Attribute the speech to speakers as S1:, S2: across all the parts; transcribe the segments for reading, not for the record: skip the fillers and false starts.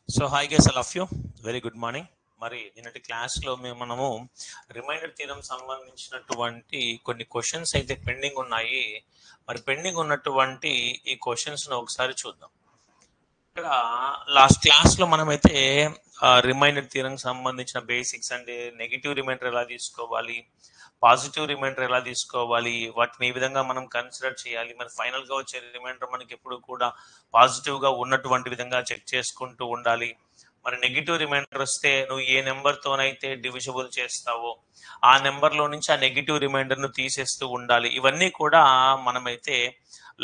S1: So hi guys all of you very good morning. మరి నిన్నటి క్లాస్లో మనము రిమైండర్ థీరం సంబంధించినటువంటి కొన్ని క్వశ్చన్స్ అయితే పెండింగ్ ఉన్నాయి. మరి పెండింగ్ ఉన్నటువంటి ఈ క్వశ్చన్స్ను ఒకసారి చూద్దాం. ఇక్కడ లాస్ట్ క్లాస్లో మనమైతే రిమైండర్ థీరం సంబంధించిన బేసిక్స్ అంటే నెగిటివ్ రిమైండర్ ఎలా తీసుకోవాలి, పాజిటివ్ రిమైండర్ ఎలా తీసుకోవాలి, వాటిని ఏ విధంగా మనం కన్సిడర్ చేయాలి, మరి ఫైనల్గా వచ్చే రిమైండర్ మనకి ఎప్పుడు కూడా పాజిటివ్గా ఉన్నటువంటి విధంగా చెక్ చేసుకుంటూ ఉండాలి. మరి నెగిటివ్ రిమైండర్ వస్తే నువ్వు ఏ నెంబర్తోనైతే డివిజబుల్ చేస్తావో ఆ నెంబర్లో నుంచి ఆ నెగిటివ్ రిమైండర్ను తీసేస్తూ ఉండాలి. ఇవన్నీ కూడా మనమైతే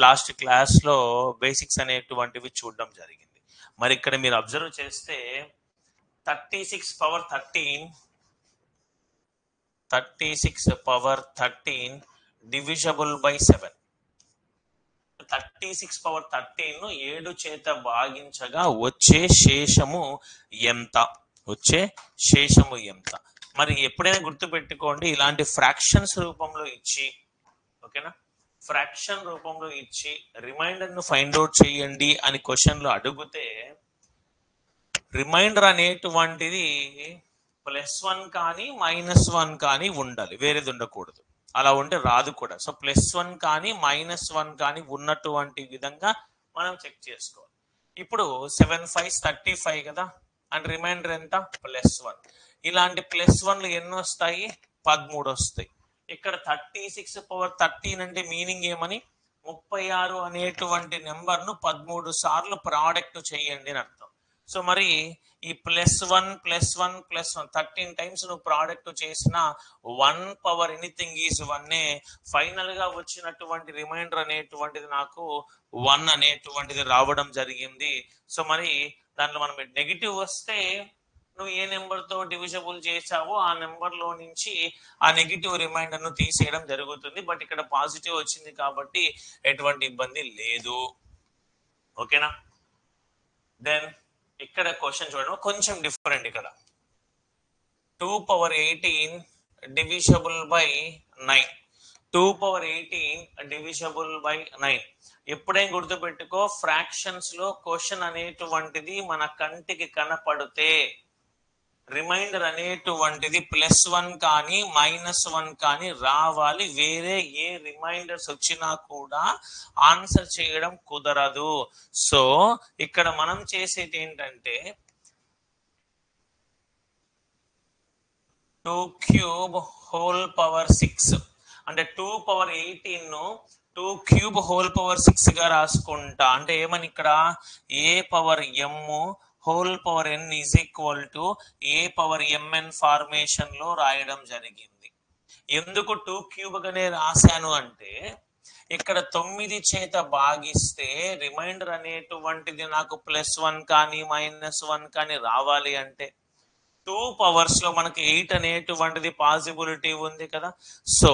S1: లాస్ట్ క్లాస్లో బేసిక్స్ అనేటువంటివి చూడడం జరిగింది. మరి ఇక్కడ మీరు అబ్జర్వ్ చేస్తే 36 పవర్ 13 డివిజబుల్ బై 7. 36 పవర్ 13 7 చేత భాగించగా వచ్చే శేషము ఎంత? మరి ఎప్పుడైనా గుర్తుపెట్టుకోండి, ఇలాంటి ఫ్రాక్షన్స్ రూపంలో ఇచ్చి, ఓకేనా, ఫ్రాక్షన్ రూపంలో ఇచ్చి రిమైండర్ ను ఫైండ్ అవుట్ చేయండి అని క్వశ్చన్లు అడిగితే రిమైండర్ అనేటువంటిది +1 కానీ -1 కానీ ఉండాలి, వేరేది ఉండకూడదు. అలా ఉంటే రాదు కూడా. సో +1 కానీ -1 కానీ ఉన్నటువంటి విధంగా మనం చెక్ చేసుకోవాలి. ఇప్పుడు 7 5 35 కదా, అండ్ రిమైండర్ ఎంత? +1. ఇలాంటి +1లు ఎన్ని వస్తాయి? 13 వస్తాయి. ఇక్కడ 36 పవర్ 13 అంటే మీనింగ్ ఏమని? 36 అనేటువంటి నెంబర్ను 13 సార్లు ప్రోడక్ట్ చేయండి అని అర్థం. సో మరి ఈ +1 +1 +1 13 టైమ్స్ నువ్వు ప్రోడక్ట్ చేసిన 1 పవర్ ఎనీథింగ్ ఈజ్ 1. ఫైనల్ గా వచ్చినటువంటి రిమైండర్ అనేటువంటిది నాకు 1 అనేటువంటిది రావడం జరిగింది. సో మరి దాంట్లో మనం నెగిటివ్ వస్తే నువ్వు ఏ నెంబర్తో డివిజబుల్ చేసావో ఆ నెంబర్లో నుంచి ఆ నెగిటివ్ రిమైండర్ ను తీసేయడం జరుగుతుంది. బట్ ఇక్కడ పాజిటివ్ వచ్చింది కాబట్టి ఎటువంటి ఇబ్బంది లేదు. ఓకేనా? దెన్ ఇక్కడ క్వశ్చన్ చూడండి, కొంచెం డిఫరెంట్. ఇక్కడ 2 power 18 divisible by 9. 2 power 18 divisible by 9. ఎప్పుడైనా గుర్తుపెట్టుకో, ఫ్రాక్షన్స్ లో క్వశ్చన్ అనేటువంటిది మన కంటికి కనపడితే రిమైండర్ అనేటువంటిది +1 కానీ -1 కానీ రావాలి. వేరే ఏ రిమైండర్స్ వచ్చినా కూడా ఆన్సర్ చేయడం కుదరదు. సో ఇక్కడ మనం చేసేది ఏంటంటే 2³ హోల్ పవర్ 6 అంటే 2 పవర్ 18 ను 2³ హోల్ పవర్ 6 గా రాసుకుంటా. అంటే ఏమని ఇక్కడ a power m whole power n is equal to a power mn formation లో రాయడం జరిగింది. ఎందుకు 2³ గానే రాశాను అంటే ఇక్కడ 9 చేత భాగిస్తే రిమైండర్ అనేటువంటిది నాకు +1 కానీ -1 కానీ రావాలి అంటే 2 పవర్స్ లో మనకి 8 అనేటువంటిది పాసిబిలిటీ ఉంది కదా. సో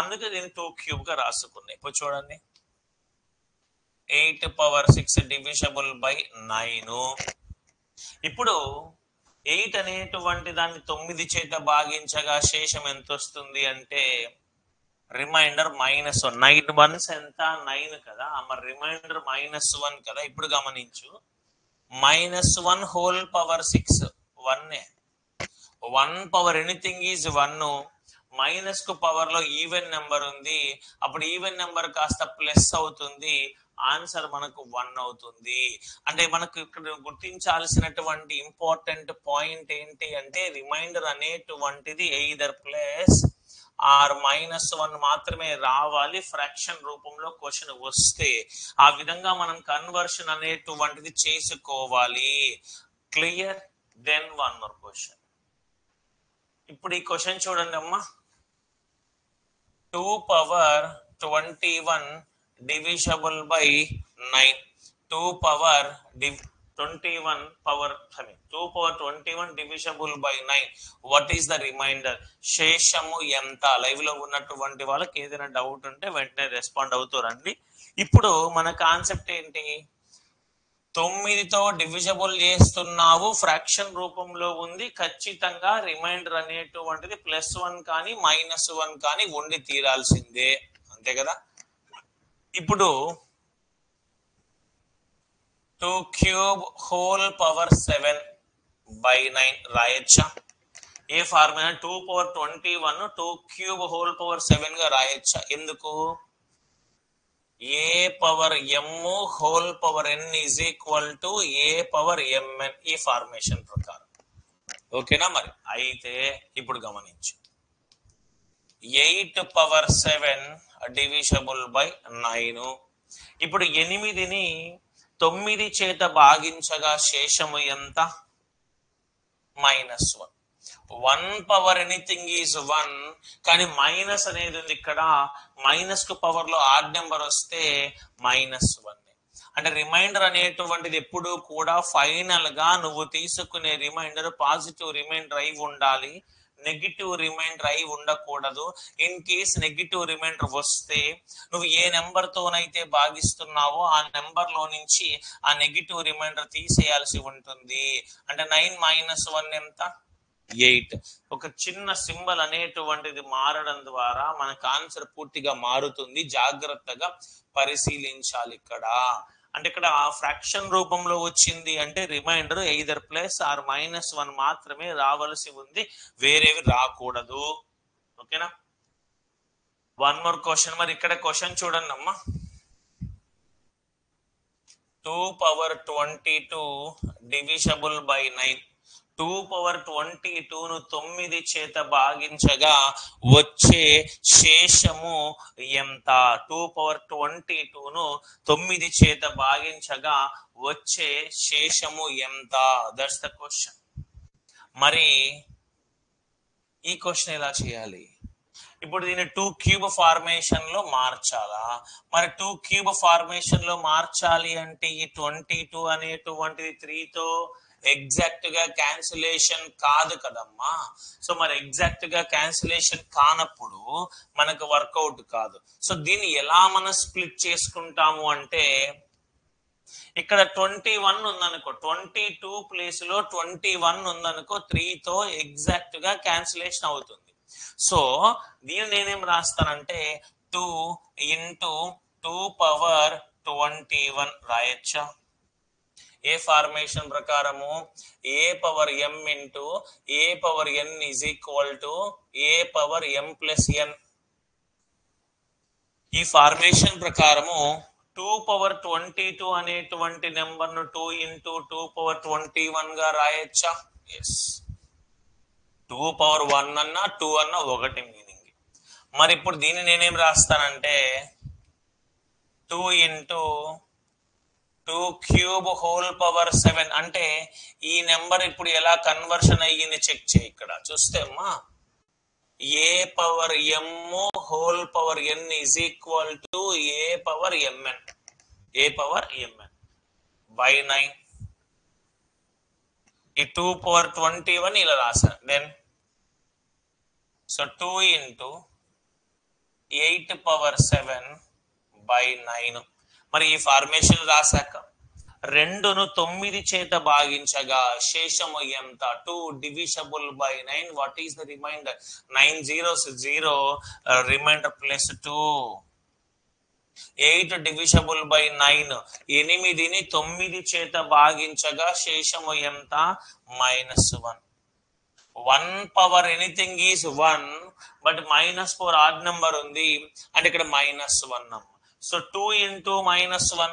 S1: అందుకే దీన్ని 2³ గా రాసుకున్నాయి. ఇప్పుడు చూడండి, 8 పవర్ 6 డివిజబుల్ బై 9. ఇప్పుడు 8 అనేటువంటి దాన్ని 9 చేత భాగించగా శేషం ఎంత వస్తుంది అంటే రిమైండర్ -1. 9 వన్స్ ఎంత? 9 కదా. మరి రిమైండర్ -1 కదా. ఇప్పుడు గమనించు, -1 whole power 6 1. 1 power anything is 1. Minus కు పవర్ లో ఈవెన్ నెంబర్ ఉంది. అప్పుడు ఈవెన్ నెంబర్ కాస్త ప్లస్ అవుతుంది. ఆన్సర్ మనకు 1 అవుతుంది. అంటే మనకు ఇక్కడ గుర్తించాల్సినటువంటి ఇంపార్టెంట్ పాయింట్ ఏంటి అంటే రిమైండర్ అనేటువంటిది ఎయిదర్ ప్లస్ ఆర్ -1 మాత్రమే రావాలి ఫ్రాక్షన్ రూపంలో క్వశ్చన్ వస్తే. ఆ విధంగా మనం కన్వర్షన్ అనేటువంటిది చేసుకోవాలి. Clear? Then one more question. ఇప్పుడు ఈ క్వశ్చన్ చూడండి అమ్మా, 2 power 21 divisible by 9. 2 power 21 divisible by 9. What is the remainder? శేషము ఎంత? లైవ్ లో ఉన్నటువంటి వాళ్ళకి ఏదైనా డౌట్ ఉంటే వెంటనే రెస్పాండ్ అవుతారండి. ఇప్పుడు మన కాన్సెప్ట్ ఏంటి? 9తో డివిజబుల్ చేస్తున్నావు, ఫ్రాక్షన్ రూపంలో ఉంది, ఖచ్చితంగా రిమైండర్ అనేటువంటిది +1 కానీ -1 కానీ ఉండి తీరాల్సిందే, అంతే కదా. ఇప్పుడు 2 క్యూబ్ హోల్ పవర్ 7 బై 9 రాయొచ్చా? ఏ formula 2 power 21 2 cube whole power 7 గా రాయొచ్చా? ఎందుకు? A power m whole power n is equal to a power mn ఈ ఫార్మేషన్ ప్రకారం. ఓకేనా? మరి అయితే ఇప్పుడు గమనించు, 8 పవర్ 7 డివిజబుల్ బై 9. ఇప్పుడు 8ని 9 చేత భాగించగా శేషము ఎంత? -1. 1 పవర్ ఎనీథింగ్ ఈజ్ 1, కానీ మైనస్ అనేది ఉంది ఇక్కడ. మైనస్ కు పవర్ లో ఆడ్ నెంబర్ వస్తే -1. అంటే రిమైండర్ అనేటువంటిది ఎప్పుడు కూడా ఫైనల్ గా నువ్వు తీసుకునే రిమైండర్ పాజిటివ్ రిమైండర్ అయి ఉండాలి, నెగిటివ్ రిమైండర్ అయి ఉండకూడదు. ఇన్ కేస్ నెగిటివ్ రిమైండర్ వస్తే నువ్వు ఏ నెంబర్ తోనైతే భాగిస్తున్నావో ఆ నెంబర్ లో నుంచి ఆ నెగిటివ్ రిమైండర్ తీసేయాల్సి ఉంటుంది. అంటే 9 - 1 ఎంత? 8. ఒక చిన్న సింబల్ అనేటువంటిది మారడం ద్వారా మనకు ఆన్సర్ పూర్తిగా మారుతుంది. జాగ్రత్తగా పరిశీలించాలి ఇక్కడ. అంటే ఇక్కడ ఫ్రాక్షన్ రూపంలో వచ్చింది అంటే రిమైండర్ ఎయిదర్ ప్లస్ ఆర్ -1 మాత్రమే రావాల్సి ఉంది, వేరేవి రాకూడదు. ఓకేనా? One more question. మరి ఇక్కడ క్వశ్చన్ చూడండి అమ్మా. 2 పవర్ 22 డివిజబుల్ బై 9. 2 పవర్ 22ను 9 చేత భాగించగా వచ్చే శేషము ఎంత? 2 పవర్ 22ను 9 చేత భాగించగా వచ్చే శేషము ఎంత? That's the question. మరి ఈ క్వశ్చన్ ఎలా చేయాలి? ఇప్పుడు దీన్ని 2 క్యూబ్ ఫార్మేషన్ లో మార్చాలా? మరి 2 క్యూబ్ ఫార్మేషన్ లో మార్చాలి అంటే ఈ 22 అనేటువంటిది 3తో ఎగ్జాక్ట్ గా క్యాన్సిలేషన్ కాదు కదమ్మా. సో మరి ఎగ్జాక్ట్ గా క్యాన్సిలేషన్ కానప్పుడు మనకు వర్కౌట్ కాదు. సో దీన్ని ఎలా మనం స్ప్లిట్ చేసుకుంటాము అంటే, ఇక్కడ 21 ఉందనుకో, 22 ప్లేస్ లో 21 ఉందనుకో, 3తో ఎగ్జాక్ట్ గా క్యాన్సిలేషన్ అవుతుంది. సో దీన్ని నేనేం రాస్తానంటే 2 × 2 పవర్ 21 రాయొచ్చా? ఏ ఫార్మేషన్ ప్రకారము? A power m into a power n is equal to a power m plus n. ఈ ఫార్మేషన్ ప్రకారము 2 పవర్ 22 అనేటువంటి నెంబర్ ను 2 × 2 పవర్ 21 గా రాయొచ్చా? ఎస్. 2 పవర్ 1 అన్నా 2 అన్నా ఒకటి మీనింగ్. మరి ఇప్పుడు దీన్ని నేనేం రాస్తానంటే 2 × 2 క్యూబ్ హోల్ పవర్ 7. అంటే ఈ నెంబర్ ఇప్పుడు ఎలా కన్వర్షన్ అయ్యింది చెక్ చేయి. ఇక్కడ చూస్తే అమ్మా, a power m whole power n is equal to a power mn. A power mn by 9. ఈ 2 పవర్ 21 ఇలా రాశాను. Then so 2 × 8 power 7 by 9. మరి ఈ ఫార్మేషన్ రాశాక 2ను 9 చేత భాగించగా శేషము ఎంత? 2 divisible by 9. What is the remainder? 9 zeros 0, remainder plus 2. 8 divisible by 9. 8ని 9 చేత భాగించగా శేషము ఎంత? -1. 1 power anything is 1, but -4 odd number ఉంది అంటే ఇక్కడ -1. సో 2 × -1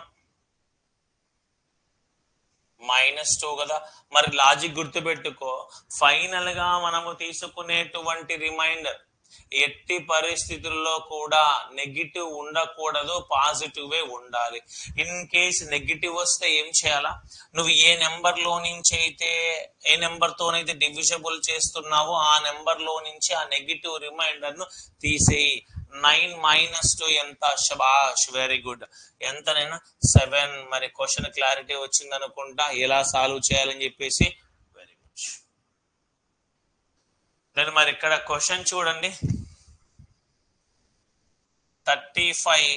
S1: -2 కదా. మరి లాజిక్ గుర్తుపెట్టుకో, ఫైనల్ గా మనము తీసుకునేటువంటి రిమైండర్ ఎట్టి పరిస్థితుల్లో కూడా నెగిటివ్ ఉండకూడదు, పాజిటివే ఉండాలి. ఇన్ కేస్ నెగిటివ్ వస్తే ఏం చేయాలా? నువ్వు ఏ నెంబర్ లో నుంచి అయితే ఏ నెంబర్ తోనైతే డివిజబుల్ చేస్తున్నావో ఆ నెంబర్ లో నుంచి ఆ నెగిటివ్ రిమైండర్ ను తీసేయి. 9 - 2 ఎంత? శబాష్, వెరీ గుడ్. ఎంతనైనా 7. మరి క్వశ్చన్ క్లారిటీ వచ్చింది అనుకుంటా, ఎలా సాల్వ్ చేయాలని చెప్పేసి. Very much. దెన్ మరి ఇక్కడ క్వశ్చన్ చూడండి. 35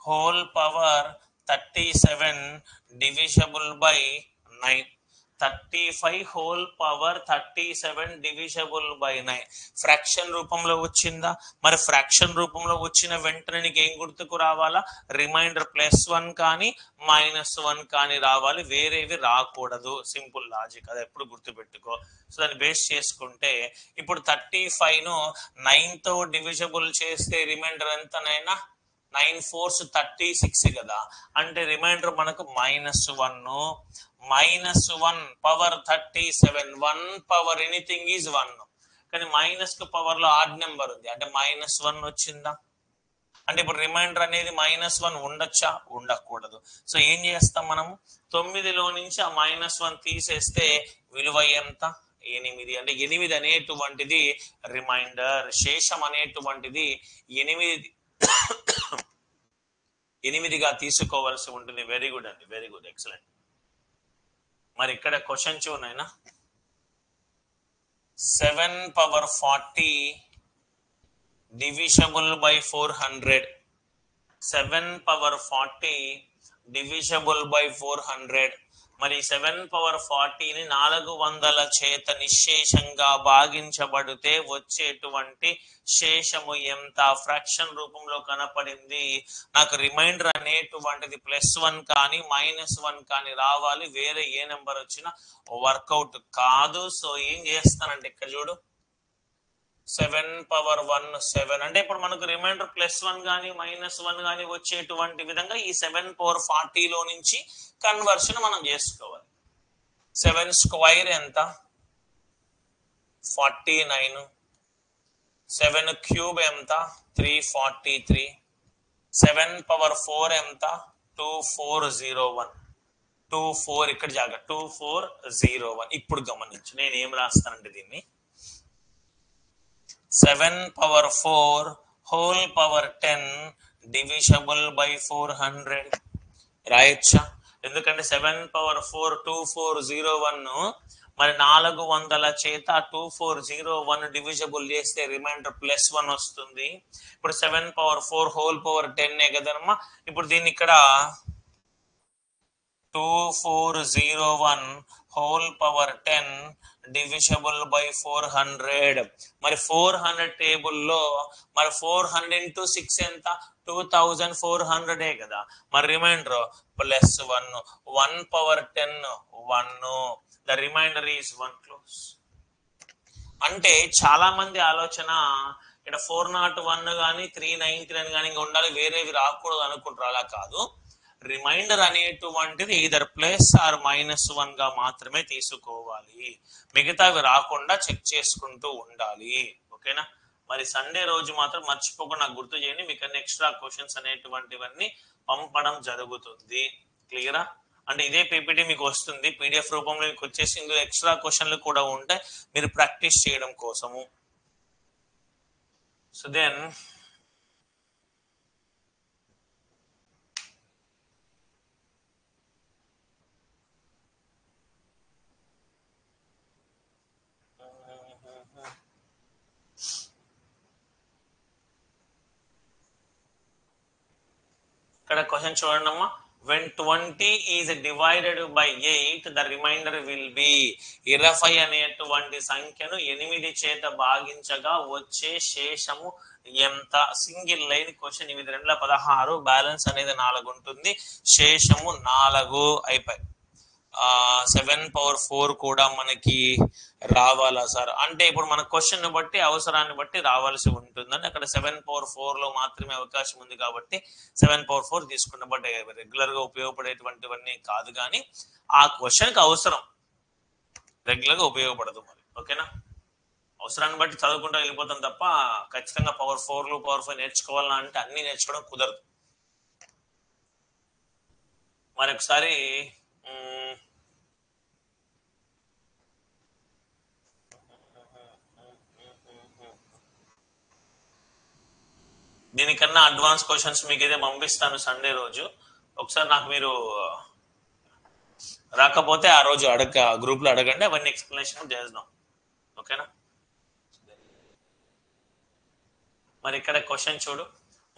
S1: whole power 37 divisible by 9. 35 whole power 37 divisible by 9 fraction రూపంలో వచ్చిందా? మరి ఫ్రాక్షన్ రూపంలో వచ్చిన వెంటనే నీకు ఏం గుర్తుకు రావాలా? రిమైండర్ +1 కానీ -1 కానీ రావాలి, వేరేవి రాకూడదు. సింపుల్ లాజిక్, అది ఎప్పుడు గుర్తుపెట్టుకో. సో దాన్ని బేస్ చేసుకుంటే ఇప్పుడు 35ను 9తో డివిజబుల్ చేస్తే రిమైండర్ ఎంతనైనా 9 4s 36 కదా, అంటే రిమైండర్ మనకు -1 పవర్ 37 1 పవర్ ఎనీథింగ్ ఈజ్ 1. కానీ మైనస్ కు పవర్ లో ఆడ్ నెంబర్ ఉంది అంటే -1 వచ్చిందా? అంటే ఇప్పుడు రిమైండర్ అనేది -1 ఉండొచ్చా? ఉండకూడదు. సో ఏం చేస్తాం మనము? 9లో నుంచి ఆ -1 తీసేస్తే విలువ ఎంత? 8. అంటే 8 అనేటువంటిది రిమైండర్. శేషం అనేటువంటిది 8గా తీసుకోవాల్సి ఉంటుంది. వెరీ గుడ్ అండి, వెరీ గుడ్, ఎక్సలెంట్. మరి ఇక్కడ క్వశ్చన్ చూనైనా 7 power 40 divisible by 400. 7 power 40 divisible by 400. మరి 7 పవర్ 40ని 400 చేత నిశ్శేషంగా భాగించబడితే వచ్చేటువంటి శేషము ఎంత? ఫ్రాక్షన్ రూపంలో కనపడింది. నాకు రిమైండర్ అనేటువంటిది +1 కానీ -1 కానీ రావాలి, వేరే ఏ నెంబర్ వచ్చినా వర్కౌట్ కాదు. సో ఏం చేస్తానంటే ఇక్కడ చూడు, 7 పవర్ 1 7. అంటే ఇప్పుడు మనకు రిమైండర్ +1 కానీ -1 కానీ వచ్చేటువంటి విధంగా ఈ 7 పవర్ 40లో నుంచి కన్వర్షన్ మనం చేసుకోవాలి. 7 స్క్వైర్ ఎంత? 49. 7 క్యూబ్ ఎంత? 343. 7 పవర్ 4 ఎంత? 2401. 24 ఇక్కడ జాగా 2401. ఇప్పుడు గమనించు నేను ఏం రాస్తానంటే దీన్ని 7 power 4 whole power 10 divisible by 400 రాయొచ్చా? ఎందుకంటే 7 పవర్ 4 2401 మరి 400 చేత 2401 డివిజబుల్ చేస్తే రిమైండర్ +1 వస్తుంది. ఇప్పుడు 7 పవర్ 4 హోల్ పవర్ 10 కదమ్మా. ఇప్పుడు దీన్ని ఇక్కడ 2401 హోల్ పవర్ 10 డివిజబుల్ బై 400. మరి 400 టేబుల్లో మరి 400 into 6 ఎంత? 2400 కదా. మరి remainder +1 1 power 10 1. The remainder is 1 close. అంటే చాలా మంది ఆలోచన ఇక్కడ 401 కానీ 399 కానీ ఇంకా ఉండాలి, వేరేవి రాకూడదు అనుకుంటారు. అలా కాదు, రిమైండర్ అనేటువంటిది ఈదర్ +or-1 గా మాత్రమే తీసుకోవాలి, మిగతావి రాకుండా చెక్ చేసుకుంటూ ఉండాలి. ఓకేనా? మరి సండే రోజు మాత్రం మర్చిపోకుండా నాకు గుర్తు చేయండి, మీకు అన్ని ఎక్స్ట్రా క్వశ్చన్స్ అనేటువంటివన్నీ పంపడం జరుగుతుంది. క్లియరా? అంటే ఇదే పీపీటీ మీకు వస్తుంది PDF రూపంలో మీకు వచ్చేసి, ఇందులో ఎక్స్ట్రా క్వశ్చన్లు కూడా ఉంటాయి మీరు ప్రాక్టీస్ చేయడం కోసము. సో దెన్ ఇక్కడ క్వశ్చన్ చూడండి అమ్మా. when 20 is divided by 8 the remainder will be 20 అనేటువంటి సంఖ్యను 8 చేత భాగించగా వచ్చే శేషము ఎంత? Single line question. ఇది 216. బ్యాలెన్స్ అనేది 4 ఉంటుంది, శేషము 4 అయిపోయి. 7 పవర్ 4 కూడా మనకి రావాలా సార్ అంటే ఇప్పుడు మన క్వశ్చన్ బట్టి అవసరాన్ని బట్టి రావాల్సి ఉంటుందని అక్కడ 7 పవర్ 4 లో మాత్రమే అవకాశం ఉంది కాబట్టి 7 పవర్ 4 తీసుకున్న. బట్ రెగ్యులర్ గా ఉపయోగపడేటువంటివన్నీ కాదు, కానీ ఆ క్వశ్చన్ కి అవసరం, రెగ్యులర్ గా ఉపయోగపడదు. మరి ఓకేనా? అవసరాన్ని బట్టి చదువుకుంటూ వెళ్ళిపోతాం తప్ప ఖచ్చితంగా పవర్ 4 పవర్ 5 నేర్చుకోవాలా అంటే అన్ని నేర్చుకోవడం కుదరదు. మరి ఒకసారి దీనికన్నా అడ్వాన్స్ క్వశ్చన్స్ మీకు అయితే పంపిస్తాను సండే రోజు. ఒకసారి నాకు మీరు రాకపోతే ఆ రోజు గ్రూప్ లో అడగండి, అవన్నీ ఎక్స్ప్లెనేషన్ చేద్దాం. ఓకేనా? మరి ఇక్కడ క్వశ్చన్ చూడు,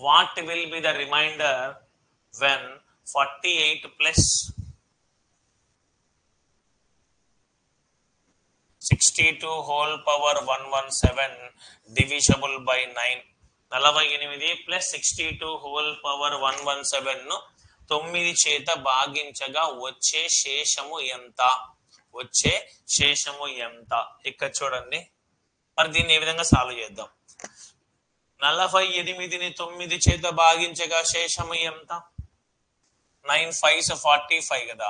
S1: what will be the remainder when 48 plus 62 whole power 117 divisible by 9. 48 plus 62 whole power 117 ను 9 చేత భాగించగా వచ్చే శేషము ఎంత? వచ్చే శేషము ఎంత? ఇక్కడ చూడండి. మరి దీన్ని ఏ విధంగా సాల్వ్ చేద్దాం? 48ని 9 చేత భాగించగా శేషము ఎంత? 9 5s 45 కదా.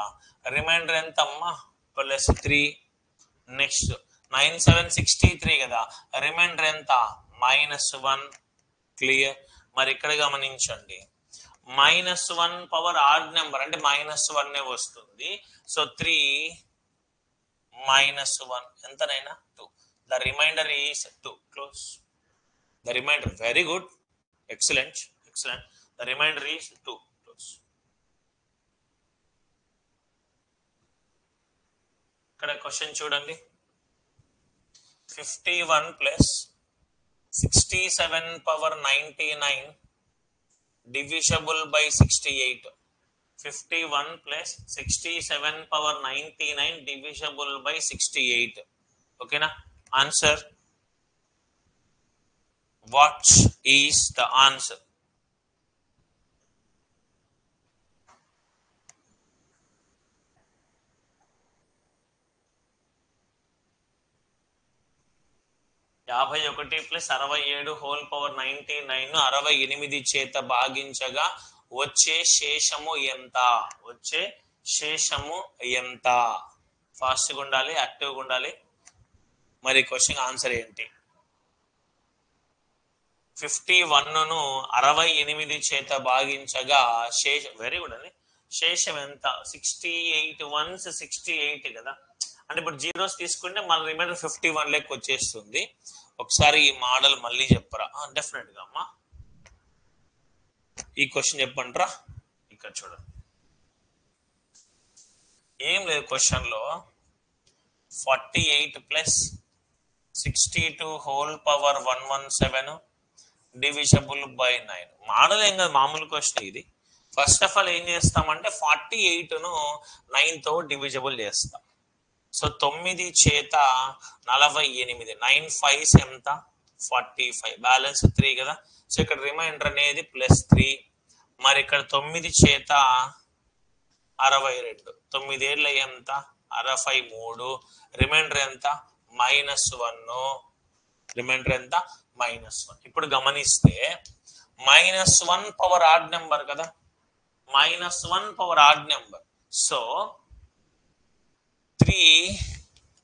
S1: రిమైండర్ ఎంత అమ్మా? ప్లస్ 3. నెక్స్ట్ 9 7 63 కదా. రిమైండర్ ఎంత? -1. క్లియర్. మరి ఇక్కడ గమనించండి, -1 పవర్ ఆడ్ నెంబర్ అంటే -1 వస్తుంది. సో 3 -1 ఎంతనైనా 2. The remainder is 2. Close the remainder. Very good, excellent. The remainder is 2. Close. ఇక్కడ క్వశ్చన్ చూడండి. 51 plus 67 power 99 divisible by 68. 51 plus 67 power 99 divisible by 68. Okay na? Answer. What is the answer? యాభై ఒకటి plus 67 whole power 99 68 చేత భాగించగా వచ్చే శేషము ఎంత? వచ్చే శేషము ఎంత? ఫాస్ట్గా ఉండాలి, యాక్టివ్గా ఉండాలి. మరి క్వశ్చన్ ఆన్సర్ ఏంటి? 51ను 68 చేత భాగించగా శేషం. వెరీ గుడ్ అండి. శేషం ఎంత? 68 వన్స్ 68 కదా. అంటే ఇప్పుడు జీరోస్ తీసుకుంటే మన రిమైండర్ 51 లెక్క వచ్చేస్తుంది. ఒకసారి ఈ మోడల్ మళ్ళీ చెప్పరా? డెఫినెట్ గా అమ్మా. ఈ క్వశ్చన్ చెప్పంటారా? ఇక్కడ చూడండి, ఏం లేదు క్వశ్చన్ లో 48 plus 62 whole power 117 divisible by 9. Model ఏం కాదు, మామూలు క్వశ్చన్ ఇది. ఫస్ట్ ఆఫ్ ఆల్ ఏం చేస్తామంటే 48ను 9తో డివిజబుల్ చేస్తాం. సో 9 చేత 48, 9 5s ఎంత? 45, బ్యాలెన్స్ 3 కదా. సో ఇక్కడ రిమైండర్ అనేది +3. మరి ఇక్కడ 9 చేత 62, 9 ఏళ్ళ ఎంత? 63. రిమైండర్ ఎంత? -1. రిమైండర్ ఎంత? -1. ఇప్పుడు గమనిస్తే -1 పవర్ ఆడ్ నెంబర్ కదా. -1 power odd number. So 3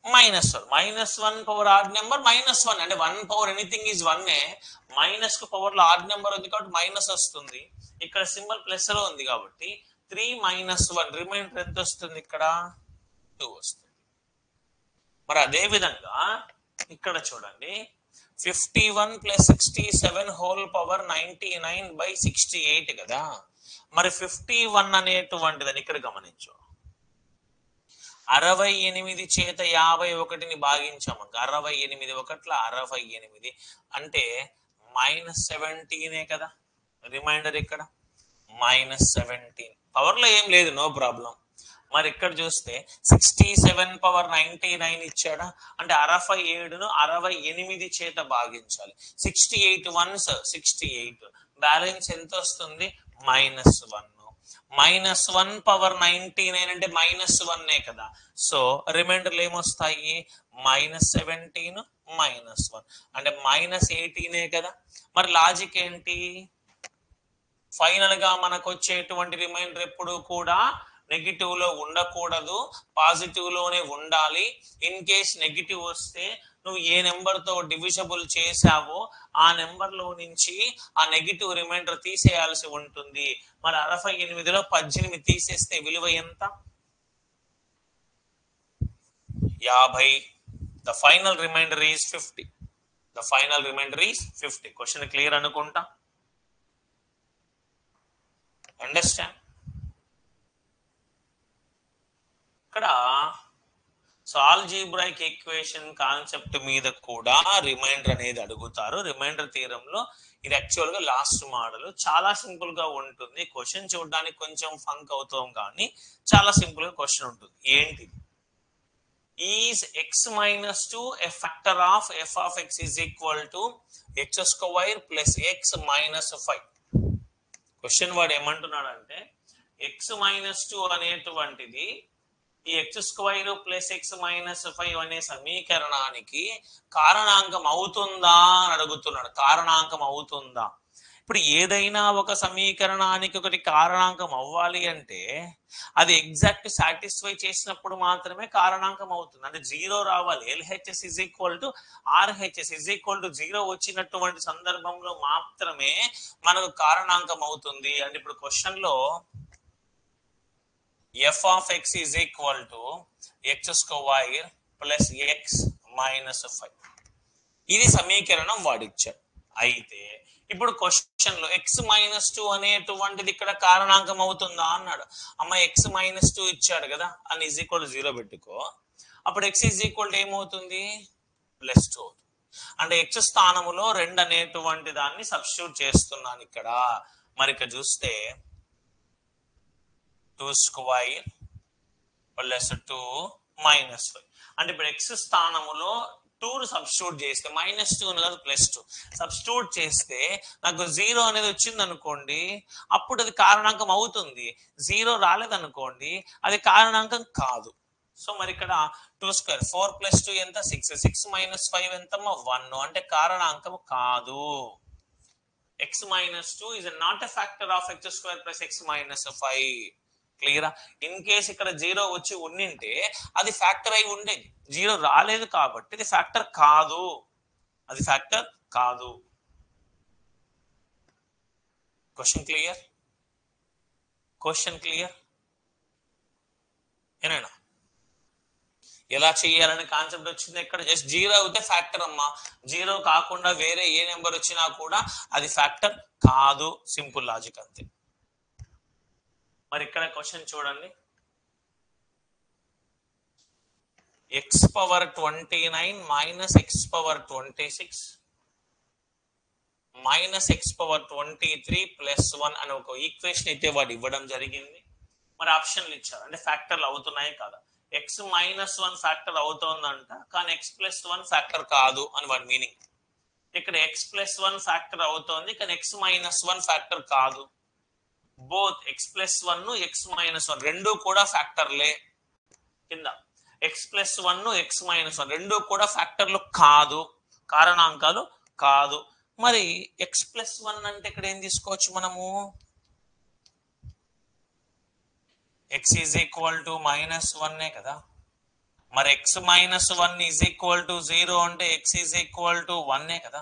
S1: -1. -1 power odd number -1 అంటే 1 పవర్ ఎనీథింగ్ ఈజ్ 1. మైనస్ కు పవర్ లో ఆడ్ నెంబర్ ఉంది కాబట్టి మైనస్ వస్తుంది. ఇక్కడ సింబల్ ప్లస్ లో ఉంది కాబట్టి 3 -1. రిమైండర్ ఎంత వస్తుంది? ఇక్కడ 2 వస్తుంది. మరి అదే విధంగా ఇక్కడ చూడండి, 51 ప్లస్ 67 హోల్ పవర్ 99 బై 68 కదా. మరి 51 అనేటువంటిదని ఇక్కడ గమనించు. 68 చేత 51ని భాగించాము. 68 ఒకట్ల 68 అంటే -17 కదా. రిమైండర్ ఇక్కడ -17. పవర్ లో ఏం లేదు, నో ప్రాబ్లం. మరి ఇక్కడ చూస్తే 67 పవర్ 99 ఇచ్చాడా అంటే 67ను 68 చేత భాగించాలి. 68 వన్స్ 68, బ్యాలెన్స్ ఎంత వస్తుంది? -1. -1 పవర్ 99 అంటే -1 కదా. సో రిమైండర్లు ఏమొస్తాయి? -17 -1 అంటే -18 కదా. మరి లాజిక్ ఏంటి? ఫైనల్ గా మనకు వచ్చేటువంటి రిమైండర్ ఎప్పుడు కూడా నెగిటివ్ లో ఉండకూడదు, పాజిటివ్ లోనే ఉండాలి. ఇన్ కేస్ నెగిటివ్ వస్తే నువ్వు ఏ నెంబర్ తో డివిజబుల్ చేసావో ఆ నెంబర్ లో నుంచి ఆ నెగిటివ్ రిమైండర్ తీసేయాల్సి ఉంటుంది. మరి 68లో 18 తీసేస్తే విలువ ఎంత? 50. The final remainder is 50. The final remainder is 50. Question clear అనుకుంటా. అండర్స్టాండ్? ఇక్కడ సో ఆల్జీబ్రాయిక్ ఈక్వేషన్ కాన్సెప్ట్ మీద కూడా రిమైండర్ అనేది అడుగుతారు. రిమైండర్ థియరం లో ఇది యాక్చువల్ గా లాస్ట్ మోడల్. చాలా సింపుల్ గా ఉంటుంది. క్వశ్చన్ చూడడానికి కొంచెం ఫంక్ అవుతాం కానీ చాలా సింపుల్ గా క్వశ్చన్ ఉంటుంది. ఏంటి is X minus 2 a factor of F of X is equal to X square plus X minus 5. Question వాడు ఏమంటున్నాడంటే ఎక్స్ మైనస్ 2 అనేటువంటిది ఈ X square plus X minus 5 అనే సమీకరణానికి కారణాంకం అవుతుందా అని అడుగుతున్నాడు. కారణాంకం అవుతుందా? ఇప్పుడు ఏదైనా ఒక సమీకరణానికి ఒకటి కారణాంకం అవ్వాలి అంటే అది ఎగ్జాక్ట్ సాటిస్ఫై చేసినప్పుడు మాత్రమే కారణాంకం అవుతుంది. అంటే 0 రావాలి. LHS is equal to RHS is equal to 0 వచ్చినటువంటి సందర్భంలో మాత్రమే మనకు కారణాంకం అవుతుంది. అంటే ఇప్పుడు క్వశ్చన్ లో f of x is equal to x square plus x minus 5. ఇది సమీకరణం వాడిచ్చాడు. అయితే ఇప్పుడు క్వశ్చన్ లో x మైనస్ 2 అనేటువంటిది ఇక్కడ కారణాంకం అవుతుందా అన్నాడు. అమ్మ x మైనస్ 2 ఇచ్చాడు కదా అని ఈజ్ ఈక్వల్ 0 పెట్టుకో. అప్పుడు x ఈజ్ ఈక్వల్ ఏమవుతుంది? ప్లస్ 2 అవుతుంది. అంటే x స్థానములో 2 అనేటువంటి దాన్ని సబ్స్టిట్యూట్ చేస్తున్నాను ఇక్కడ. మరి ఇక్కడ చూస్తే 2 స్క్వైర్ ప్లస్ 2 మైనస్ 5. అంటే ఇప్పుడు ఎక్స్ స్థానములో 2 సబ్స్టిట్యూట్ చేస్తే మైనస్ 2 కాదు ప్లస్ 2 సబ్స్టిట్యూట్ చేస్తే నాకు 0 అనేది వచ్చింది అనుకోండి, అప్పుడు అది కారణాంకం అవుతుంది. 0 రాలేదనుకోండి అది కారణాంకం కాదు. సో మరి ఇక్కడ 2 స్క్వేర్ 4 ప్లస్ 2 ఎంత? 6. 6 మైనస్ 5 ఎంతమ్మా? 1. అంటే కారణాంకం కాదు. x minus 2 is not a factor of x square plus x minus 5. క్లియరా? ఇన్ కేస్ ఇక్కడ 0 వచ్చి ఉండింటే అది ఫ్యాక్టర్ అయి ఉండేది. 0 రాలేదు కాబట్టి ఇది ఫ్యాక్టర్ కాదు. అది ఫ్యాక్టర్ కాదు. Question clear? క్వశ్చన్ క్లియర్ ఏనా? ఎలా చేయాలని కాన్సెప్ట్ వచ్చింది ఇక్కడ. జస్ట్ 0 అయితే ఫ్యాక్టర్ అమ్మా. 0 కాకుండా వేరే ఏ నెంబర్ వచ్చినా కూడా అది ఫ్యాక్టర్ కాదు. సింపుల్ లాజిక్ అంతే. మరి ఇక్కడ క్వశ్చన్ చూడండి. X power 29 minus X power 26 minus X power 23 plus 1 అని ఒక ఈక్వేషన్ అయితే వాడు ఇవ్వడం జరిగింది. మరి ఆప్షన్లు ఇచ్చారు. అంటే ఫ్యాక్టర్లు అవుతున్నాయి కదా. ఎక్స్ మైనస్ 1 ఫ్యాక్టర్ అవుతోందంట, కానీ ఎక్స్ ప్లస్ 1 ఫ్యాక్టర్ కాదు అని వాడి మీనింగ్. ఇక్కడ ఎక్స్ ప్లస్ 1 ఫ్యాక్టర్ అవుతోంది, కానీ ఎక్స్ మైనస్ 1 ఫ్యాక్టర్ కాదు. Both X plus 1 X minus 1 రెండు కూడా ఫ్యాక్టర్లే. కింద ఎక్స్ ప్లస్ 1 ఎక్స్ మైనస్ 1 రెండు కూడా ఫ్యాక్టర్లు కాదు, కారణాంకాలు కాదు. మరి ఎక్స్ ప్లస్ 1 అంటే ఇక్కడ ఏం తీసుకోవచ్చు మనము? X is equal to minus 1 కదా. మరి X minus 1 is equal to 0 అంటే ఎక్స్ ఈజ్ ఈక్వల్ టు 1 కదా.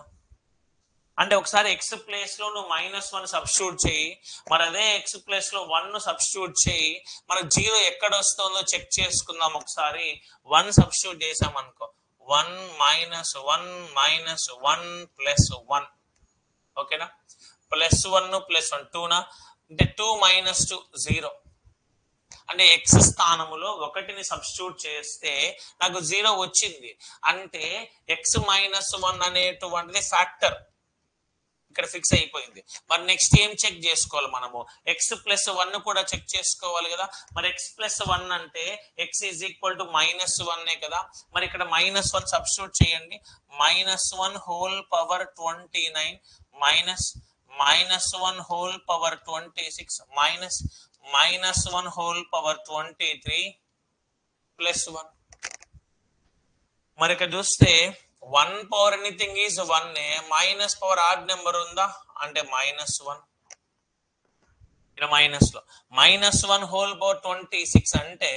S1: అంటే ఒకసారి ఎక్స్ ప్లేస్ లో నువ్వు -1 సబ్స్టిట్యూట్ చేయి, మరి అదే ఎక్స్ ప్లేస్ లో 1 సబ్స్టిట్యూట్ చేయి, మనకు 0 ఎక్కడ వస్తుందో చెక్ చేసుకుందాం ఒకసారి. 1 సబ్స్టిట్యూట్ చేసాం అనుకో, 1 -1 ప్లస్ 1 ఓకేనా. ప్లస్ 1 ప్లస్ 1 2నా, అంటే 2 - 2 0. అంటే ఎక్స్ స్థానములో 1ని సబ్స్టిట్యూట్ చేస్తే నాకు 0 వచ్చింది. అంటే ఎక్స్ -1 అనేటువంటిది ఫ్యాక్టర్ ఇక్కడ ఫిక్స్ అయిపోయింది. మరి నెక్స్ట్ ఏం చెక్ చేసుకోవాలి మనము? ఎక్స్ ప్లస్ 1 కూడా చెక్ చేసుకోవాలి కదా. మరి ఎక్స్ ప్లస్ 1 అంటే ఎక్స్ ఈజ్ ఈక్వల్ టు -1 కదా. మరి ఇక్కడ -1 సబ్స్టిట్యూట్ చేయండి. -1 whole power 29 -1 whole power 26 -1 whole power 23 plus 1. మరి ఇక్కడ చూస్తే 1 power anything is 1. Minus power odd number ఉందా అంటే -1. ఇక్కడ మైనస్ లో -1 హోల్ పవర్ 26 అంటే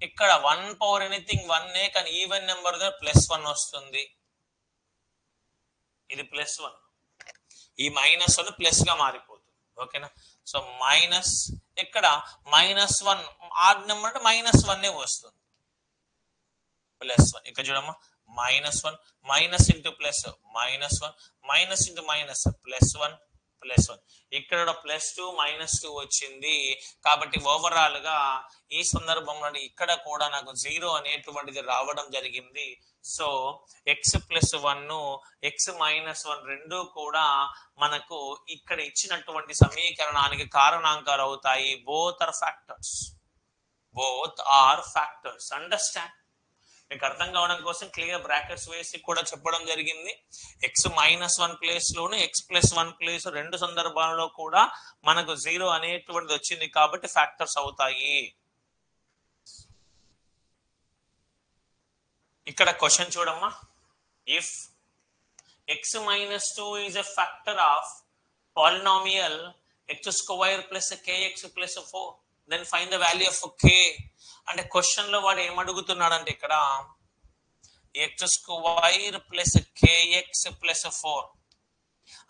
S1: ఇక్కడ 1 పవర్ ఎనీథింగ్ 1 కానీ ఈవెన్ నెంబర్ +1 వస్తుంది. ఇది +1, ఈ -1 ప్లస్ గా మారిపోతుంది. ఓకేనా. సో మైనస్ ఇక్కడ -1 ఆడ్ నెంబర్ అంటే -1 వస్తుంది. +1 ఇక్కడ చూడమ్మా, -1 minus into plus -1 minus into minus +1 +1. ఇక్కడ +2 -2 వచ్చింది. కాబట్టి ఓవరాల్ గా ఈ సందర్భంలో ఇక్కడ కూడా నాకు 0 అనేటువంటిది రావడం జరిగింది. సో ఎక్స్ ప్లస్ 1 ఎక్స్ -1 రెండు కూడా మనకు ఇక్కడ ఇచ్చినటువంటి సమీకరణానికి కారణాంకాలు అవుతాయి. Both are factors. అండర్స్టాండ్? మీకు అర్థం కావడం కోసం క్లియర్ బ్రాకెట్స్ వేసి కూడా చెప్పడం జరిగింది. x-1 ప్లేస్ లోను x+1 ప్లేస్ రెండు సందర్భాలలో కూడా మనకు 0 అనేటువంటిది వచ్చింది కాబట్టి ఫ్యాక్టర్స్ అవుతాయి. ఇక్కడ క్వశ్చన్ చూడమ్మా, if x-2 is a factor of polynomial x² plus kx plus 4, then find the value of k. అంటే క్వశ్చన్ లో వాడు ఏమడుగుతున్నాడు అంటే ఇక్కడ x² plus kx plus 4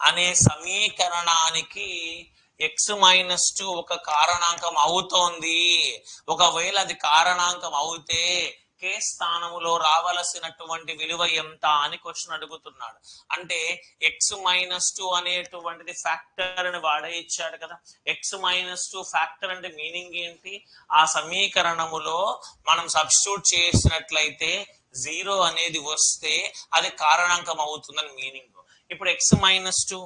S1: అనే సమీకరణానికి x-2 ఒక కారణాంకం అవుతోంది. ఒకవేళ అది కారణాంకం అవుతే k స్థానములో రావలసినటువంటి విలువ ఎంత అని క్వశ్చన్ అడుగుతున్నాడు. అంటే x-2 అనేటువంటిది ఫ్యాక్టర్ అని వాడే ఇచ్చాడు కదా. x-2 ఫ్యాక్టర్ అంటే మీనింగ్ ఏంటి? ఆ సమీకరణములో మనం సబ్స్టిట్యూట్ చేసినట్లయితే 0 అనేది వస్తే అది కారణాంకం అవుతుందని మీనింగ్. ఇప్పుడు x-2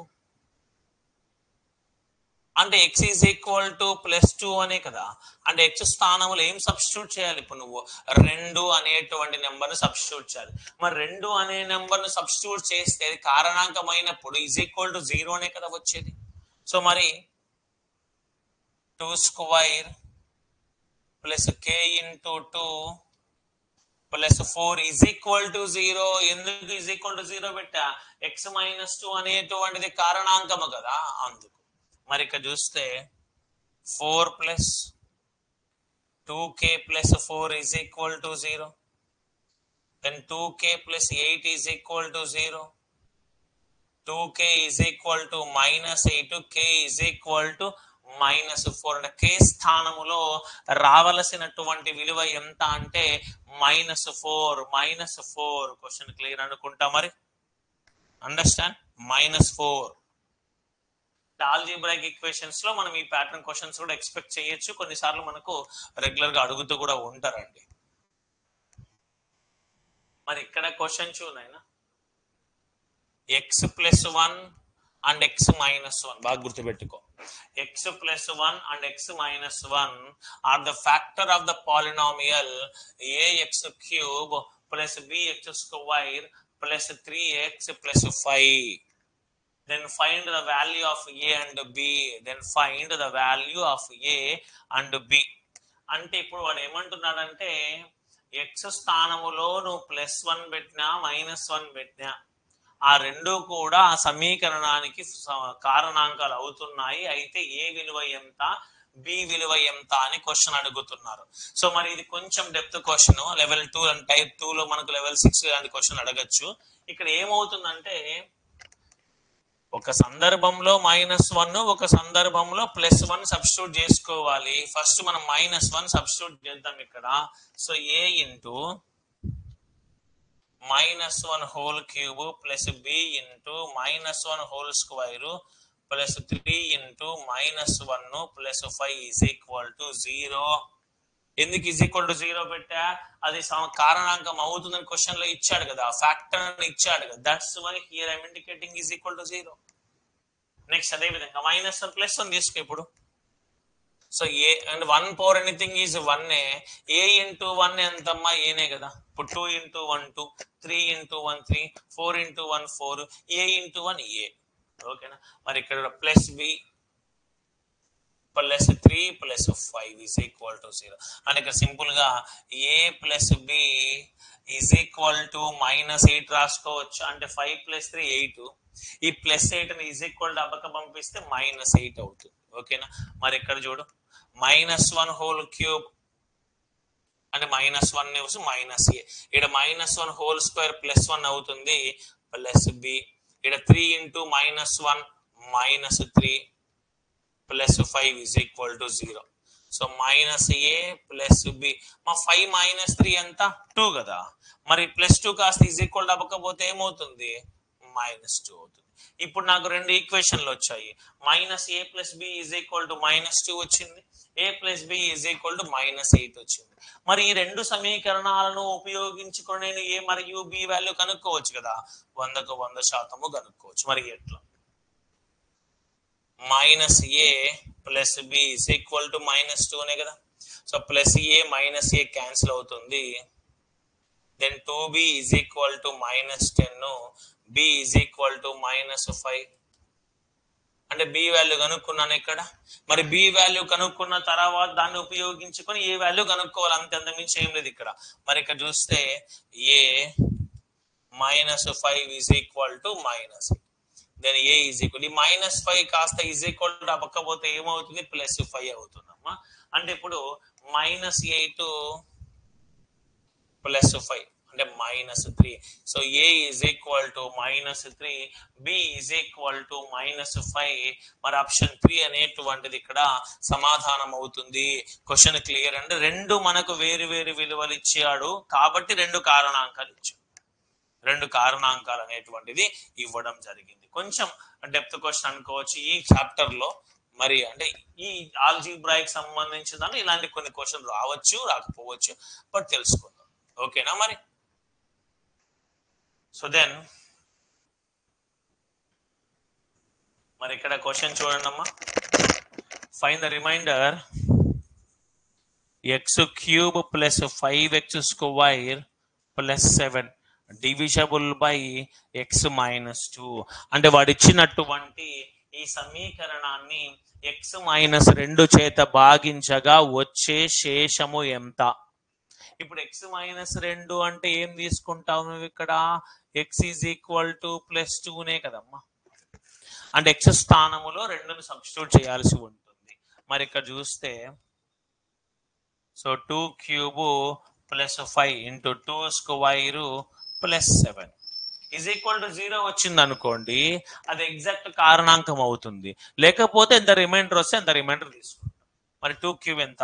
S1: అంటే x ఈజ్ ఈక్వల్ టు +2 అనే కదా. అంటే x స్థానంలో ఏం సబ్స్టిట్యూట్ చేయాలి? ఇప్పుడు నువ్వు 2 అనేటువంటి నెంబర్ని సబ్స్టిట్యూట్ చేయాలి. మరి 2 అనే నెంబర్ని సబ్స్టిట్యూట్ చేస్తే అది కారణాంకమైనప్పుడు ఈజ్ ఈక్వల్ టు 0 అనే కదా వచ్చేది. సో మరి 2² plus k into 2 plus 4 is equal to 0. ఎందుకు ఈజ్ ఈక్వల్ టు 0 పెట్టా? x-2 అనేటువంటిది కారణాంకము కదా, అందుకు. మరి ఇక్కడ చూస్తే 4 plus 2k plus 4 is equal to 0. Then 2k plus 8 is equal to 0. 2k is equal to -8, k is equal to -4. అంటే k స్థానములో రావలసినటువంటి విలువ ఎంత అంటే -4. క్వశ్చన్ క్లియర్ అనుకుంటా మరి. అండర్స్టాండ్? -4. ఆల్జీబ్రాయిక్ ఈక్వేషన్స్ లో మనం ఈ ప్యాటర్న్ క్వశ్చన్స్ కూడా ఎక్స్పెక్ట్ చేయొచ్చు. కొన్నిసార్లు మనకు రెగ్యులర్ గా అడుగుతూ కూడా ఉంటారండి. మరి ఇక్కడ క్వశ్చన్ చూడైనా x+1 అండ్ x-1 బాగా గుర్తుపెట్టుకో. x+1 and x-1 are the factor of the polynomial ax³ plus bx² plus 3x plus 5. Then find the value of a and b. Then find the value of a and b. అంటే ఇప్పుడు వాడు ఏమంటున్నాడంటే x స్థానములో నువ్వు +1 పెట్టినా -1 పెట్టినా ఆ రెండు కూడా ఆ సమీకరణానికి కారణాంకాలు అవుతున్నాయి. అయితే ఏ విలువ ఎంత, బి విలువ ఎంత అని క్వశ్చన్ అడుగుతున్నారు. సో మరి ఇది కొంచెం depth question. Level 2 and type 2 లో మనకు లెవెల్ 6 లాంటి క్వశ్చన్ అడగచ్చు. ఇక్కడ ఏమవుతుందంటే ఒక సందర్భంలో -1, ఒక సందర్భంలో +1 సబ్స్టిట్యూట్ చేసుకోవాలి. ఫస్ట్ మనం -1 సబ్స్టిట్యూట్ చేద్దాం ఇక్కడ. So a into -1 whole cube plus b into -1 whole square plus 3 into -1 plus 5 is equal to 0. ఎందుకు ఈజ్ ఈక్వల్ టు 0 పెట్టా? అది కారణాంకం అవుతుందని క్వశ్చన్ లో ఇచ్చాడు కదా, ఫ్యాక్టర్ అని ఇచ్చాడు కదా. That's why here I'm indicating is equal to 0. Next అదే విధంగా -1 +1 తీసుకో ఇప్పుడు. So A and 1 power anything is 1. A into 1 ఎంతమ్మా? ఏనే కదా. ఇప్పుడు 2 into 1 2, 3 into 1 3, 4 into 1 4, A into 1 A. ఓకేనా? మరి ఇక్కడ plus B plus 3 plus 5 is equal to 0 అని ఇక్కడ సింపుల్ గా a plus B is equal to -8 రాసుకోవచ్చు. అంటే 5 + 3 8. ఈ +8 ని ఈజ్ ఈక్వల్ టు అబ్బక పంపిస్తే -8 అవుతుంది. ఓకేనా? మరి ఇక్కడ చూడు -1 హోల్ క్యూబ్ అంటే -1 -a. ఇక్కడ -1 హోల్ స్క్వేర్ +1 అవుతుంది ప్లస్ బి. ఇక్కడ 3 into -1 -3 plus 5 is equal to 0. So -a plus B. మా 5 - 3 ఎంత? 2 కదా. మరి +2 కాస్త ఈజ్ ఈక్వల్ టు అవ్వకపోతే ఏమవుతుంది? -2 అవుతుంది. ఇప్పుడు నాకు రెండు ఈక్వేషన్లు వచ్చాయి. -a plus B is equal to -2 వచ్చింది, a plus B is equal to -8 వచ్చింది. మరి ఈ రెండు సమీకరణాలను ఉపయోగించుకొని నేను a మరియు b వాల్యూ కనుక్కోవచ్చు కదా. 100కు 100% కనుక్కోవచ్చు. మరి ఎట్లా? -a plus B is equal to -2 అనే కదా. So plus a minus a cancel అవుతుంది. Then 2b is equal to -10, b is equal to -5. అంటే బి వాల్యూ కనుక్కున్నాను ఇక్కడ. మరి బి వాల్యూ కనుక్కున్న తర్వాత దాన్ని ఉపయోగించుకొని ఏ వాల్యూ కనుక్కోవాలి, అంత మించి ఏం లేదు ఇక్కడ. మరి ఇక్కడ చూస్తే A -5 is equal to -8. Then A is equal, ఈ -5 కాస్త ఈజ్ ఈక్వల్ టు అవ్వకపోతే ఏమవుతుంది, +5 అవుతుందమ్మా. అంటే ఇప్పుడు -8 +5 అంటే -3. So A is equal to -3, B is equal to -5. మరి ఆప్షన్ 3 అనేటువంటిది ఇక్కడ సమాధానం అవుతుంది. క్వశ్చన్ క్లియర్ అండి. రెండు మనకు వేరు వేరు విలువలు ఇచ్చాడు కాబట్టి రెండు కారణాంకాలు ఇచ్చాడు. రెండు కారణాంకాలు అనేటువంటిది ఇవ్వడం జరిగింది. కొంచెం డెప్త్ క్వశ్చన్ అనుకోవచ్చు ఈ చాప్టర్ లో. మరి అంటే ఈ ఆల్జీబ్రాయిక్ సంబంధించిన దాన్ని ఇలాంటి కొన్ని క్వశ్చన్ రావచ్చు, రాకపోవచ్చు, బట్ తెలుసుకుందాం. ఓకేనా మరి. సో దెన్ మరి ఇక్కడ క్వశ్చన్ చూడండి అమ్మా. Find the remainder x³ + 5x² + 7 divisible by x-2. అంటే వాడు ఇచ్చినటువంటి ఈ సమీకరణాన్ని x-2 చేత భాగించగా వచ్చే శేషము ఎంత? ఇప్పుడు x-2 అంటే ఏం తీసుకుంటావు నువ్వు ఇక్కడ, x = +2నే కదమ్మా. అంటే x స్థానములో 2ను సబ్స్టిట్యూట్ చేయాల్సి ఉంటుంది. మరి ఇక్కడ చూస్తే సో 2³ + 5 × 2² + 7 = 0 వచ్చింది అనుకోండి, అది ఎగ్జాక్ట్ కారణాంకం అవుతుంది. లేకపోతే ఎంత రిమైండర్ వస్తే అంత రిమైండర్ తీసుకుంటాం. మరి 2³ ఎంత,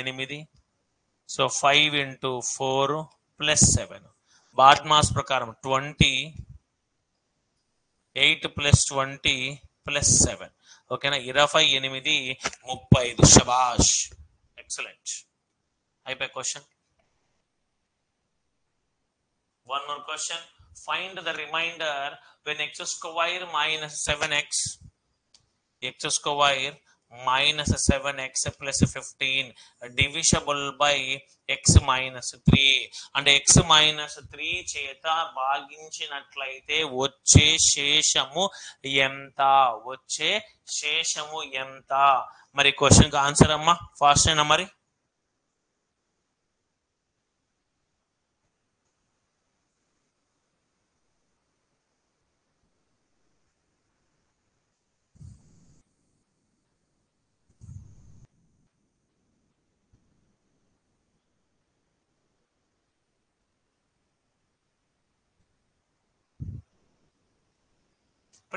S1: 8. సో 5 × 4 + 7. బాట్మాస్ ప్రకారం 20, 8 + 20 + 7. ఓకేనా. 28, 35. శబాష్, ఎక్సలెంట్. అయిపోయి question. One more question. Find the remainder when x² - 7x, x² - 7x + 15 divisible by x-3. అంటే x-3 చేత భాగించినట్లయితే వచ్చే శేషము ఎంత, వచ్చే శేషము ఎంత? మరి క్వశ్చన్ కి ఆన్సర్ అమ్మా, ఫాస్ట్ అయినా మరి.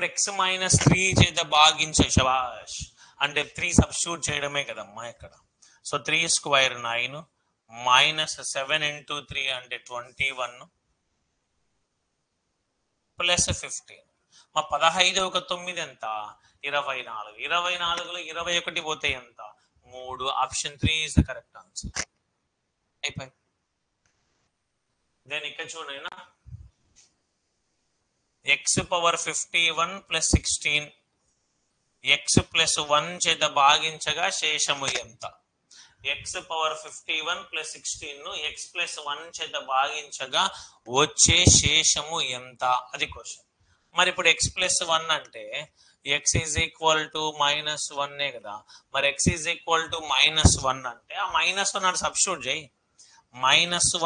S1: ఇప్పుడు x-3 చేత భాగించే, శబాష్. అంటే 3 సబ్స్టిట్యూట్ చేయడమే కదమ్మా ఇక్కడ. సో 3² 9, -7 × 3 అంటే 21 + 15. మా 15 × 9 ఎంత, 24. 24లో 21 పోతే ఎంత, 3. Option 3 is the correct answer. అయిపోయి. దెన్ ఇక్కడ చూడండి, x⁻51 + 16 x+1 చేత భాగించగా శేషము ఎంత? x⁻51 + 16 ను x+1 చేత భాగించగా వచ్చే శేషము ఎంత? అది క్వశ్చన్. మరి ఇప్పుడు x+1 అంటే x = -1 కదా. మరి x = -1 అంటే ఆ -1 అని సబ్స్టిట్యూట్ చేయి. -1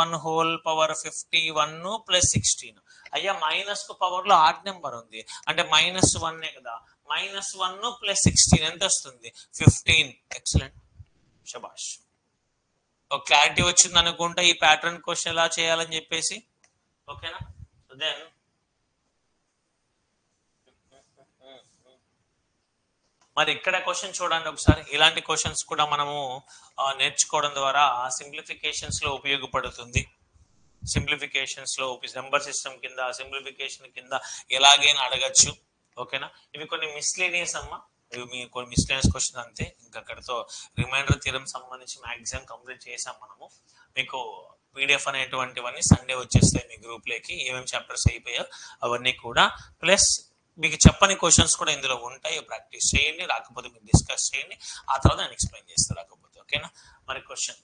S1: + 16. అయ్యా మైనస్ కు పవర్ లో ఆడ్ నెంబర్ ఉంది అంటే -1 కదా. -1 + 16 ఎంత వస్తుంది, 15. ఎక్సలెంట్, శబాష్. ఒక క్లారిటీ వచ్చింది అనుకుంటా ఈ ప్యాటర్న్ క్వశ్చన్ ఎలా చేయాలని చెప్పేసి. ఓకేనా. దెన్ మరి ఇక్కడ క్వశ్చన్ చూడండి ఒకసారి. ఇలాంటి క్వశ్చన్స్ కూడా మనము నేర్చుకోవడం ద్వారా సింప్లిఫికేషన్స్ లో ఉపయోగపడుతుంది. సింప్లిఫికేషన్స్ లో నెంబర్ సిస్టమ్ కింద, సింప్లిఫికేషన్ కింద ఎలాగైనా అడగచ్చు. ఓకేనా. ఇవి కొన్ని మిస్లీనియస్ అమ్మా, ఇవి మీ కొన్ని మిస్లీనియస్ క్వశ్చన్ అంతే. ఇంకా అక్కడతో రిమైండర్ థియరం సంబంధించి మ్యాక్సిమం కంప్లీట్ చేసాం మనము. మీకు PDF అనేటువంటివన్నీ సండే వచ్చేస్తాయి మీ గ్రూప్ లోకి. ఏమేమి చాప్టర్స్ అయిపోయాయో అవన్నీ కూడా, ప్లస్ మీకు చెప్పని క్వశ్చన్స్ కూడా ఇందులో ఉంటాయి. ప్రాక్టీస్ చేయండి, రాకపోతే మీరు డిస్కస్ చేయండి, ఆ తర్వాత నేను ఎక్స్ప్లెయిన్ చేస్తాను రాకపోతే. ఓకేనా. మరి క్వశ్చన్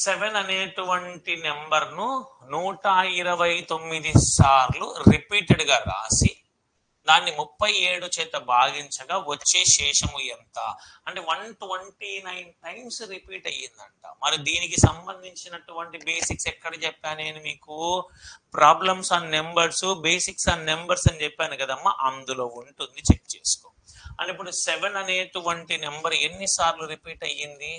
S1: 7 అనేటువంటి నెంబర్ ను 129 సార్లు రిపీటెడ్ గా రాసి దాన్ని 37 చేత భాగించగా వచ్చే శేషము ఎంత అంటే 129 టైమ్స్ రిపీట్ అయ్యిందంట. మరి దీనికి సంబంధించినటువంటి బేసిక్స్ ఎక్కడ చెప్పాను నేను మీకు? Problems on numbers, basics on numbers అని చెప్పాను కదమ్మా, అందులో ఉంటుంది, చెక్ చేసుకో. అని ఇప్పుడు 7 అనేటువంటి నెంబర్ ఎన్నిసార్లు రిపీట్ అయ్యింది?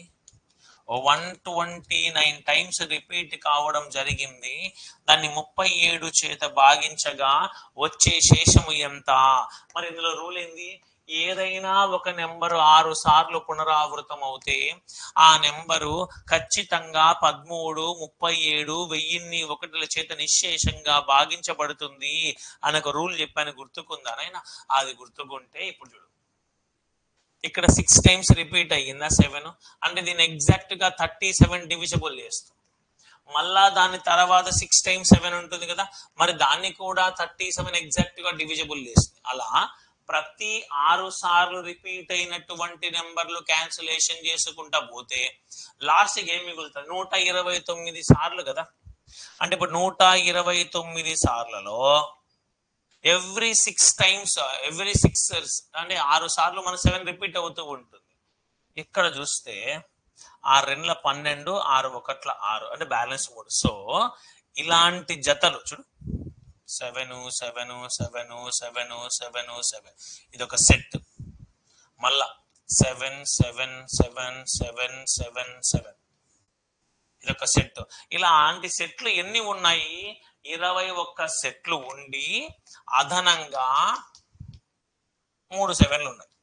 S1: 129 టైమ్స్ రిపీట్ కావడం జరిగింది. దాన్ని 37 చేత భాగించగా వచ్చే శేషము ఎంత? మరి ఇందులో రూల్ ఏంది? ఏదైనా ఒక నెంబరు 6 సార్లు పునరావృతం అవుతే ఆ నెంబరు ఖచ్చితంగా 13, 37, 1001 చేత నిశ్శేషంగా భాగించబడుతుంది అని ఒక రూల్ చెప్పాను, గుర్తుకుందా నాయనా? అది గుర్తుకుంటే ఇప్పుడు చూడు, ఇక్కడ 6 టైమ్స్ రిపీట్ అయ్యిందా 7 అంటే దీన్ని ఎగ్జాక్ట్ గా 37 డివిజబుల్ చేస్తాం. మళ్ళా దాని తర్వాత 6 టైమ్స్ 7 ఉంటుంది కదా, మరి దాన్ని కూడా 37 ఎగ్జాక్ట్ గా డివిజబుల్ చేస్తుంది. అలా ప్రతి 6 సార్లు రిపీట్ అయినటువంటి నెంబర్లు క్యాన్సిలేషన్ చేసుకుంటా పోతే లాస్ట్ కి ఏం మిగులుతుంది? 129 సార్లు కదా. అంటే ఇప్పుడు 129 సార్లలో ఎవ్రీ 6 టైమ్స్, ఎవ్రీ 6 అంటే 6 సార్లు మన 7 రిపీట్ అవుతూ ఉంటుంది. ఇక్కడ చూస్తే 6 12, 6 1 6 అంటే బ్యాలెన్స్ 3. సో ఇలాంటి జతలు చూడు, 7 7 7 7 7 7 ఇది ఒక సెట్. మళ్ళా 7 7 7 7 7 7 ఇది ఒక సెట్. ఇలాంటి సెట్లు ఎన్ని ఉన్నాయి? 21 సెట్లు ఉండి అదనంగా 3 7లు ఉన్నాయి.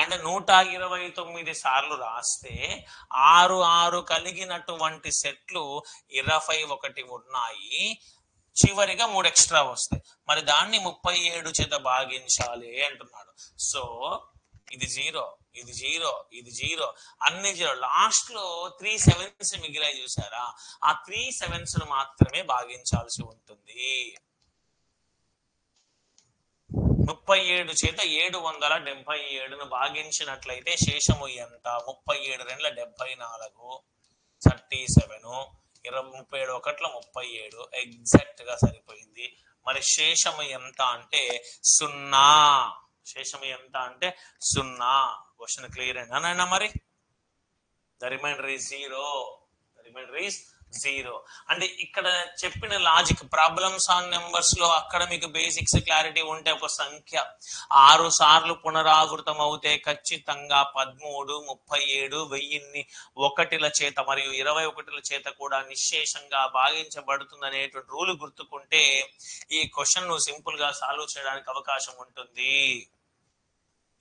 S1: అంటే 129 సార్లు రాస్తే 6 6 కలిగినటువంటి సెట్లు 21 ఉన్నాయి. చివరిగా 3 ఎక్స్ట్రా వస్తాయి. మరి దాన్ని 37 చేత భాగించాలి అంటున్నాడు. సో ఇది 0, ఇది 0, ఇది 0, అన్ని 0. లాస్ట్ లో 3 7s మిగిలాయి చూసారా? ఆ 3 7s మాత్రమే భాగించాల్సి ఉంటుంది. 37 చేత 777ను భాగించినట్లయితే శేషము ఎంత? 37 2 74, 37, 37 1 37 ఎగ్జాక్ట్ గా సరిపోయింది. మరి శేషము ఎంత అంటే 0. శేషము ఎంత అంటే 0. క్వశ్చన్ క్లియర్ అయినా? మరి the remainder is 0. The remainder is 0. అంటే ఇక్కడ చెప్పిన లాజిక్ ప్రాబ్లమ్స్ ఆన్ నెంబర్స్ లో అక్కడ మీకు బేసిక్స్ క్లారిటీ ఉంటే ఒక సంఖ్య 6 సార్లు పునరావృతం అవుతే ఖచ్చితంగా 13, 37, 1001 చేత మరియు 21 చేత కూడా నిశ్శేషంగా భాగించబడుతుంది అనేటువంటి రూల్ గుర్తుకుంటే ఈ క్వశ్చన్ నువ్వు సింపుల్ గా సాల్వ్ చేయడానికి అవకాశం ఉంటుంది.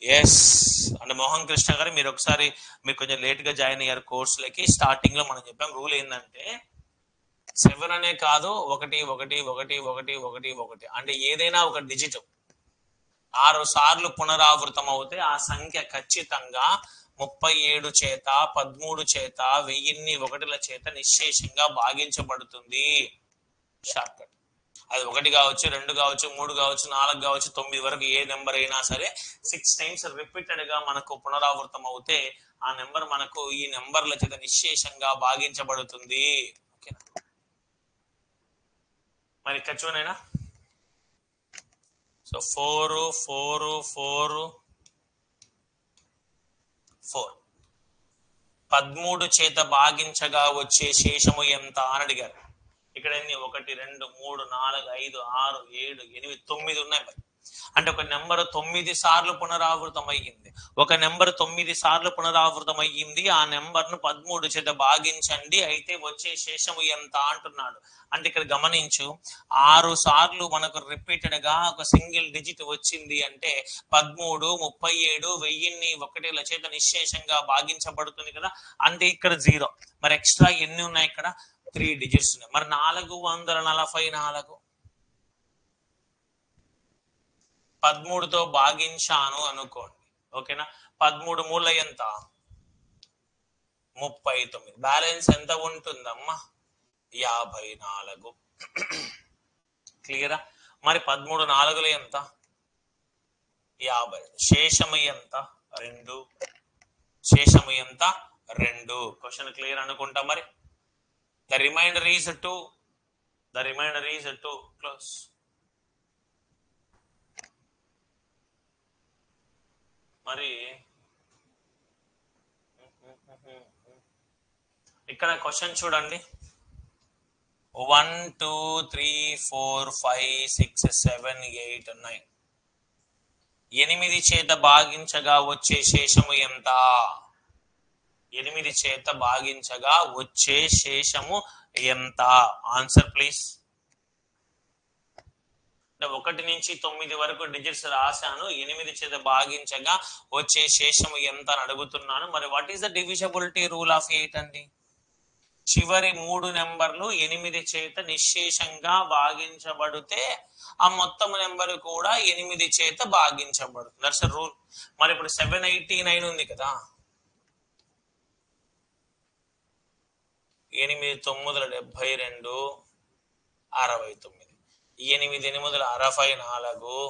S1: ఎస్ అంటే మోహన్ కృష్ణ గారు, మీరు ఒకసారి మీరు కొంచెం లేట్ గా జాయిన్ అయ్యారు కోర్సులకి. స్టార్టింగ్ లో మనం చెప్పాం రూల్ ఏంటంటే 7 అనే కాదు, 1 1 1 1 1 1 అంటే ఏదైనా ఒక డిజిట్ 6 సార్లు పునరావృతం అవుతే ఆ సంఖ్య ఖచ్చితంగా 37 చేత, 13 చేత, 1001 చేత నిశ్శేషంగా భాగించబడుతుంది. Short cut. అది 1 కావచ్చు, 2 కావచ్చు, 3 కావచ్చు, 4 కావచ్చు, 9 వరకు ఏ నెంబర్ అయినా సరే 6 టైమ్స్ రిపీటెడ్ గా మనకు పునరావృతం అవుతే ఆ నెంబర్ మనకు ఈ నెంబర్ల చేత నిశ్శేషంగా భాగించబడుతుంది. ఓకేనా? మరి ఇక్కడ చూడైనా సో 4 4 4 4 13 చేత భాగించగా వచ్చే శేషము ఎంత అని అడిగారు. ఇక్కడ ఎన్ని? 1 2 3 4 5 6 7 8 9 ఉన్నాయి. మరి అంటే ఒక నెంబర్ 9 సార్లు పునరావృతం అయ్యింది. ఒక నెంబర్ 9 సార్లు పునరావృతం అయ్యింది. ఆ నెంబర్ ను 13 చేత భాగించండి, అయితే వచ్చే శేషము ఎంత అంటున్నాడు. అంటే ఇక్కడ గమనించు, 6 సార్లు మనకు రిపీటెడ్ గా ఒక సింగిల్ డిజిట్ వచ్చింది అంటే 13, 37, 1001 చేత నిశ్శేషంగా భాగించబడుతుంది కదా. అంటే ఇక్కడ 0. మరి ఎక్స్ట్రా ఎన్ని ఉన్నాయి? ఇక్కడ 3 డిజిట్స్ ఉన్నాయి. మరి 444 13తో భాగించాను అనుకోండి. ఓకేనా? 13 మూల ఎంత? 39. బ్యాలెన్స్ ఎంత ఉంటుందమ్మా? 54. క్లియరా? మరి 13 4లు ఎంత? 50. శేషము ఎంత? 2. శేషము ఎంత? 2. క్వశ్చన్ క్లియర్ అనుకుంటా మరి. The remainder is 2. The remainder is 2. Close. మరి ఇక్కడ క్వశ్చన్ చూడండి. 1 2 3 4 5 6 7 8 9. 8 చేత భాగించగా వచ్చే శేషము ఎంత? 8 చేత భాగించగా వచ్చే శేషము ఎంత? Answer please. 1 నుంచి 9 వరకు డిజిట్స్ రాశాను. 8 చేత భాగించగా వచ్చే శేషము ఎంత అని అడుగుతున్నాను. మరి what is the divisibility rule of 8 అండి? చివరి 3 నెంబర్లు 8 చేత నిశ్శేషంగా భాగించబడితే ఆ మొత్తం నెంబర్ కూడా 8 చేత భాగించబడుతుంది. That's the rule. మరి ఇప్పుడు 789 ఉంది కదా, 8 9 72 69, 8 8 64,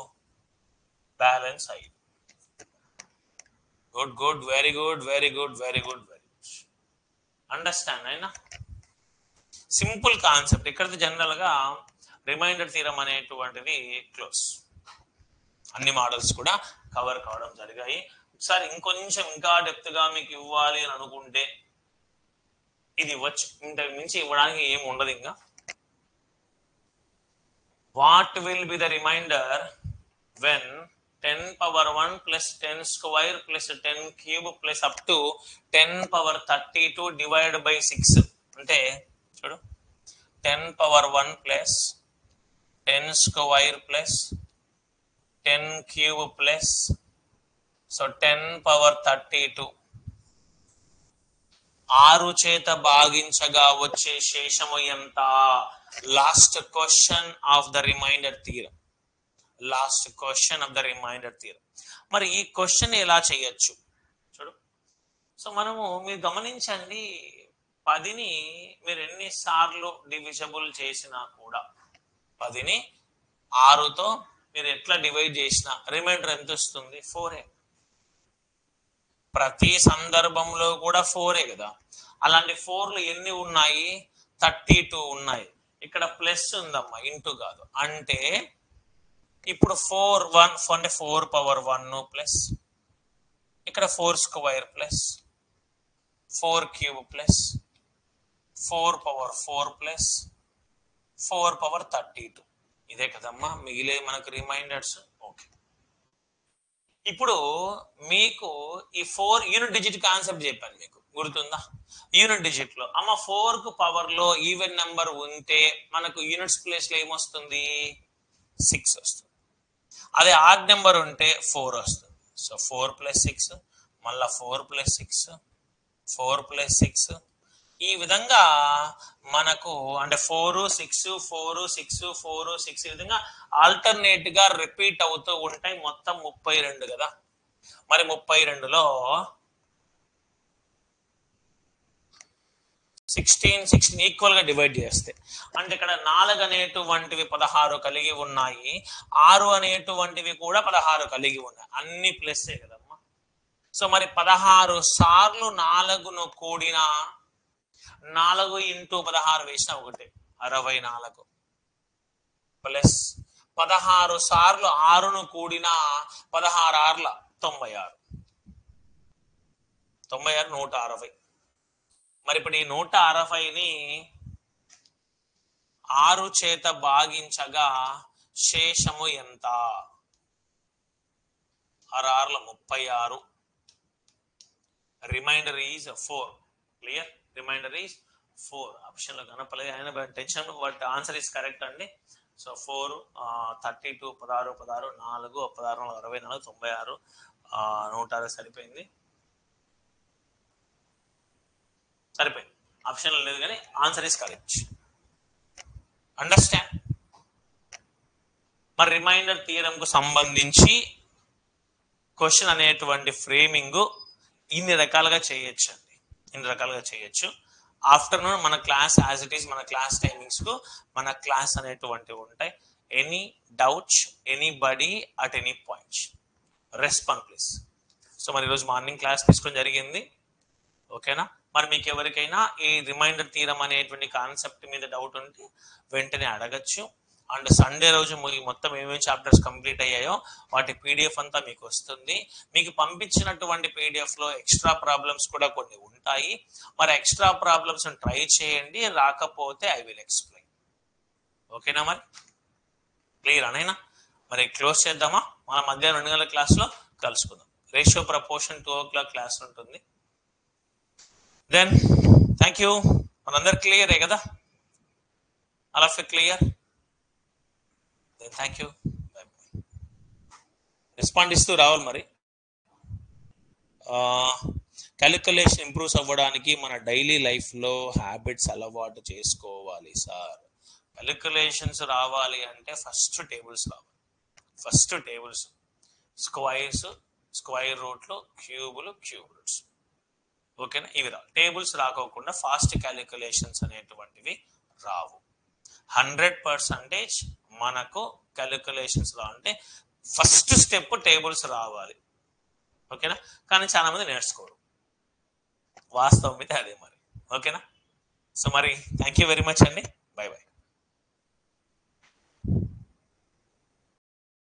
S1: balance 5. Good good, very good, very good, very good, very good. Understand అయినా? Simple concept. ఇక్కడ జనరల్ గా రిమైండర్ థీరం అనేటువంటిది క్లోజ్. అన్ని మోడల్స్ కూడా కవర్ కావడం జరిగాయి. ఒకసారి ఇంకొంచెం ఇంకా డెప్త్ గా మీకు ఇవ్వాలి అని అనుకుంటే ఇది ఇవ్వచ్చు. ఇంతకు మించి ఇవ్వడానికి ఏమి ఉండదు. ఇంకా what will be the remainder when 10 power 1 plus 10 square plus 10 cube plus up to 10 power 32 divided by 6. అంటే చూడు, 10 power 1 plus 10 square plus 10 cube plus so 10 power 32. 6 చేత భాగించగా వచ్చే శేషము ఎంత? Last question of the remainder theorem. Last question of the remainder theorem. మరి ఈ question ఎలా చేయొచ్చు చూడు. సో మనము మీరు గమనించండి, 10ని మీరు ఎన్నిసార్లు డివిజబుల్ చేసినా కూడా 10ని 6తో మీరు ఎట్లా డివైడ్ చేసినా రిమైండర్ ఎంత వస్తుంది? 4. ప్రతి సందర్భంలో కూడా 4 కదా. అలాంటి 4లు ఎన్ని ఉన్నాయి? 32 ఉన్నాయి. ఇక్కడ ప్లస్ ఉందమ్మా, ఇంటూ కాదు. అంటే ఇప్పుడు 4 1 అంటే 4 power 1 ప్లస్ ఇక్కడ 4 square plus 4 cube plus 4 power 4 plus 4 power 32. ఇదే కదమ్మా మిగిలే మనకు రిమైండర్స్. ఓకే, ఇప్పుడు మీకు ఈ 4 యూనిట్ డిజిట్ కాన్సెప్ట్ చెప్పాను, మీకు గుర్తుందా? యూనిట్ డిజిట్ లో అమ్మ 4 కు పవర్ లో ఈవెన్ నెంబర్ ఉంటే మనకు యూనిట్స్ ప్లేస్ లో ఏమొస్తుంది? 6 వస్తుంది. అదే ఆడ్ నెంబర్ ఉంటే 4 వస్తుంది. సో 4 + 6 మళ్ళా 4 + 6 4 + 6 ఈ విధంగా మనకు అంటే 4 6 4 6 4 6 ఈ విధంగా ఆల్టర్నేట్ గా రిపీట్ అవుతూ ఉంటాయి. మొత్తం 32 కదా. మరి 32లో 16 ఈక్వల్ గా డివైడ్ చేస్తే అంటే ఇక్కడ 4 అనేటువంటివి 16 కలిగి ఉన్నాయి, 6 అనేటువంటివి కూడా 16 కలిగి ఉన్నాయి. అన్ని ప్లస్సే కదమ్మా. సో మరి 16 సార్లు 4ను కూడిన 4 × 16 వేసిన 1 64 ప్లస్ 16 సార్లు 6ను కూడిన 16 6ల 96 160. మరి ఇప్పుడు ఈ 160ని 6 చేత భాగించగా శేషము ఎంత? 6 6ల 36. Remainder is 4. Clear? Remainder is 4. Option లో కనపలేదు, ఆయన tension, but answer is correct అండి. సో 4 32 16 16 4 16 64 96 160 సరిపోయింది. సరిపోయింది, ఆప్షన్ లేదు కానీ ఆన్సర్ ఈస్ కరెక్ట్. అండర్స్టాండ్? మరి రిమైండర్ థియరం కు సంబంధించి క్వశ్చన్ అనేటువంటి ఫ్రేమింగ్ ఇన్ని రకాలుగా చేయొచ్చు అండి, ఇన్ని రకాలుగా చేయొచ్చు. ఆఫ్టర్నూన్ మన క్లాస్ యాజ్ ఇట్ ఈస్, మన క్లాస్ టైమింగ్స్ కు మన క్లాస్ అనేటువంటివి ఉంటాయి. Any doubts, anybody at any point respond please. So మరి ఈరోజు మార్నింగ్ క్లాస్ తీసుకోవడం జరిగింది. ఓకేనా? మరి మీకు ఎవరికైనా ఈ రిమైండర్ థీరం అనేటువంటి కాన్సెప్ట్ మీద డౌట్ ఉంటే వెంటనే అడగచ్చు. అండ్ సండే రోజు మొత్తం ఏమేమి చాప్టర్స్ కంప్లీట్ అయ్యాయో వాటి పీడిఎఫ్ అంతా మీకు వస్తుంది. మీకు పంపించినటువంటి పీడిఎఫ్ లో ఎక్స్ట్రా ప్రాబ్లమ్స్ కూడా కొన్ని ఉంటాయి. మరి ఎక్స్ట్రా ప్రాబ్లమ్స్ ట్రై చేయండి, రాకపోతే ఐ విల్ ఎక్స్ప్లెయిన్. ఓకేనా? మరి క్లియర్ అనైనా మరి క్లోజ్ చేద్దామా? మన మధ్యాహ్నం 2 గంటల క్లాస్లో కలుసుకుందాం. రేషియో ప్రపోర్షన్ 2 o'clock క్లాస్ ఉంటుంది. Then thank you. మనందరు క్లియరే కదా? All of you clear? Then thank you. Respond ఇస్తూ రావాలి. మరి క్యాలిక్యులేషన్ ఇంప్రూవ్స్ అవ్వడానికి మన డైలీ లైఫ్లో హ్యాబిట్స్ అలవాటు చేసుకోవాలి సార్. క్యాలిక్యులేషన్స్ రావాలి అంటే ఫస్ట్ టేబుల్స్ రావాలి. ఫస్ట్ టేబుల్స్, స్క్వైర్స్, స్క్వైర్ రూట్లు, క్యూబులు, క్యూబ్ రూట్స్. ఓకేనా? ఇవి రావు. టేబుల్స్ రాకోకుండా ఫాస్ట్ క్యాలిక్యులేషన్స్ అనేటువంటివి రావు. 100% మనకు క్యాలిక్యులేషన్స్ రా అంటే ఫస్ట్ స్టెప్ టేబుల్స్ రావాలి. ఓకేనా? కానీ చాలా మంది నేర్చుకోరు. వాస్తవం అయితే అదే మరి. ఓకేనా? సో మరి థ్యాంక్ యూ వెరీ మచ్ అండి. By by.